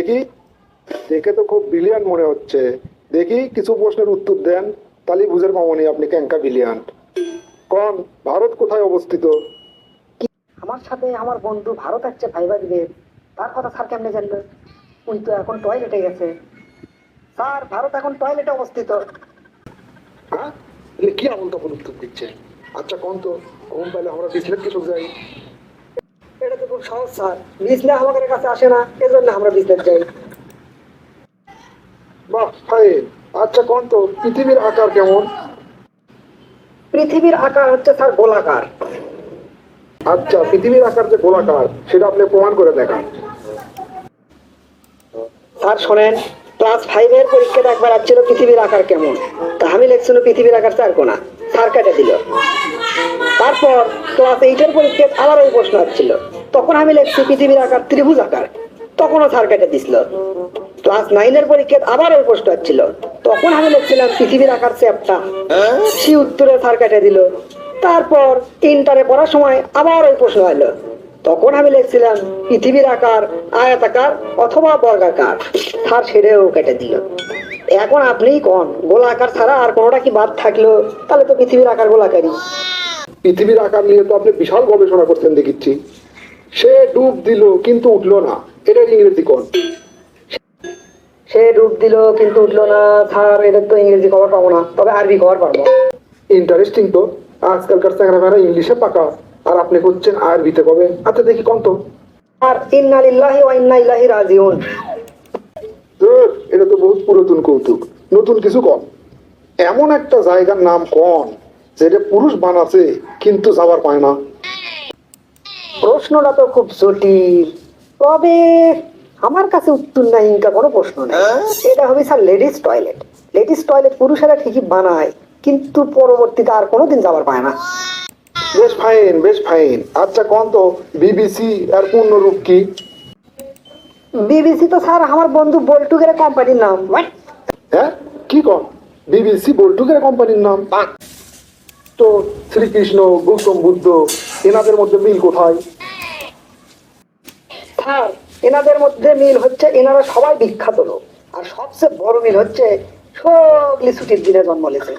দেখি, দেখে তো খুব ব্রিলিয়ান্ট মনে হচ্ছে। দেখি কিছু প্রশ্নের উত্তর দেন, তাহলে বুঝের পামনি আপনি ক্যাঙ্কা ব্রিলিয়ান্ট। কোন ভারত কোথায় অবস্থিত? আমার সাথে আমার বন্ধু ভারত আসছে ভাইবা দিবে, তার কথা স্যার কেমনে জানলো? উনি তো এখন টয়লেটে গেছে। স্যার, ভারত এখন টয়লেটে অবস্থিত। হ্যাঁ, এলে কি আমল তখন উত্তর দিচ্ছে? আচ্ছা কোন তো, ঘুম পাইলে আমরা বিছলেট কিছু যাই। এটা তো খুব সহজ স্যার, বিজলে আমাদের কাছে আসে না, এজন্য আমরা বিজনেস যাই। বাহ ভাই। আচ্ছা কোন তো, পৃথিবীর আকার কেমন? পৃথিবীর আকার হচ্ছে স্যার গোলাকার। আচ্ছা, পৃথিবীর আকার যে গোলাকার সেটা আপনি প্রমাণ করে দেখান। স্যার শোনেন, ক্লাস 5 এর পরীক্ষাতে একবার আসছিল পৃথিবীর আকার কেমন, তা আমি লিখছিল পৃথিবীর আকার 4 কোনা, স্যার কেটে দিল। তারপর ক্লাস 8 এর পরীক্ষায় আবার ওই প্রশ্ন আসছিল, তখন আমি লিখছি পৃথিবীর আকার ত্রিভুজ আকার, তখনও স্যার কেটে দিছিল। ক্লাস 9 এর পরীক্ষায় আবার ওই প্রশ্ন আসছিল, তখন আমি লিখছিলাম পৃথিবীর আকার চ্যাপ্টা, সে উত্তরে স্যার কেটে দিল। তারপর ইন্টারে পড়ার সময় আবার ওই প্রশ্ন এলো, তখন আমি লিখছিলাম পৃথিবীর আকার আয়তাকার অথবা বর্গাকার, স্যার সেটাও কেটে দিল। এখন আপনিই কোন, গোলাকার ছাড়া আর কোনোটা কি বাদ থাকলো? তাহলে তো পৃথিবীর আকার গোলাকারই। পৃথিবীর আকার নিয়ে তো আপনি বিশাল গবেষণা করতেন দেখিচ্ছি। সে ডুব দিল কিন্তু উঠলো না, এটার ইংরেজি কোন? সে ডুব দিল কিন্তু উঠলো না, স্যার এদের তো ইংরেজি খবর পাবো না, তবে আরবি খবর পারবো। ইন্টারেস্টিং তো। আজকালকার চ্যাংড়া ইংলিশে পাকা, আর আপনি করছেন আরবিতে কবে? আচ্ছা দেখি কোন তো। আর ইন্না লিল্লাহি ওয়া ইন্না ইলাইহি রাজিউন। ধুর, এটা তো বহুত পুরাতন কৌতুক, নতুন কিছু কম। এমন একটা জায়গার নাম কোন যেটা পুরুষ বানাছে কিন্তু যাবার পায় না? প্রশ্নটা তো খুব জটিল, তবে আমার কাছে উত্তর নাই, ইনকা কোনো প্রশ্ন নেই। এটা হবে sir ladies toilet. Ladies toilet পুরুষেরা ঠিকই বানায়, কিন্তু পরবর্তীতে আর কোনোদিন যাবার পায় না। বেশ ফাইন, বেশ ফাইন। আচ্ছা কোন তো, বিবিসি আর পূর্ণরূপ কি? বিবিসি তো স্যার আমার বন্ধু বল্টুকের কোম্পানির নাম। হ্যাঁ, কি কোন? বিবিসি বল্টুকের কোম্পানির নাম? তো শ্রীকৃষ্ণ, গৌতম বুদ্ধ, এনাদের মধ্যে মিল কোথায়? স্যার, এনাদের মধ্যে মিল হচ্ছে এনারা সবাই বিখ্যাত লোক, আর সবচেয়ে বড় মিল হচ্ছে সবলি ছুটির দিনে জন্ম নিয়েছে।